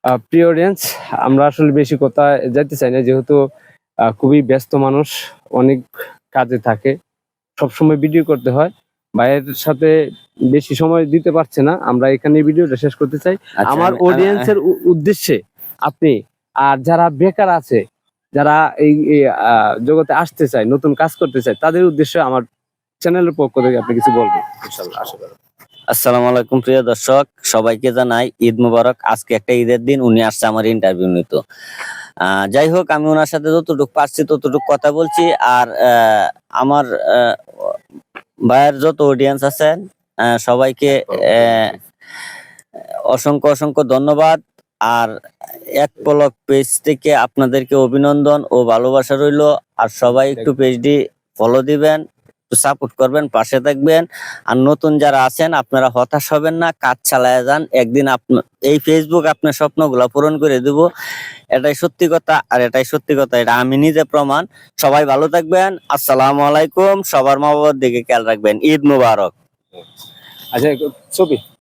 প্রিয় অডিয়েন্স, আমরা আসলে বেশি কথা যাইতে চাই না, যেহেতু খুবই ব্যস্ত মানুষ, অনেক কাজে থাকে, সবসময় ভিডিও করতে হয়। ভাইয়ের সাথে বেশি সময় দিতে পারছে না, আমরা এখানে ভিডিওটা শেষ করতে চাই। আচ্ছা, আমার আমি- আমি- অডিয়েন্সের উদ্দেশ্যে আপনি, আর যারা বেকার আছে, যারা এই জগতে আসতে চায়, নতুন কাজ করতে চায়, তাদের উদ্দেশ্যে আমার চ্যানেলের পক্ষ থেকে আপনি কিছু বলবেন ইনশাআল্লাহ, আশা করি। আসসালামু আলাইকুম প্রিয় দর্শক, সবাইকে জানাই ঈদ মুবারক। আজকে একটা ঈদের দিন, উনি আসছে আমার ইন্টারভিউ নিতে। যাই হোক, আমি ওনার সাথে যতটুকু পারছি ততটুকু কথা বলছি। আর আমার ভাইয়ের যত অডিয়েন্স আছেন, সবাইকে অসংখ্য অসংখ্য ধন্যবাদ। আর এক পলক পেজ থেকে আপনাদেরকে অভিনন্দন ও ভালোবাসা রইলো। আর সবাই একটু পেজটি ফলো দিবেন, সাপোর্ট করবেন, পাশে থাকবেন। আর নতুন যারা আছেন, আপনারা হতাশ হবেন না, কাজ চালায় যান। একদিন এই ফেসবুক আপনার স্বপ্নগুলো পূরণ করে দিব। এটাই সত্যি কথা, আর এটাই সত্যি কথা, এটা আমি নিজে প্রমাণ। সবাই ভালো থাকবেন। আসসালামু আলাইকুম। সবার মা বাবার দিকে খেয়াল রাখবেন। ঈদ মুবারক। আচ্ছা, ছবি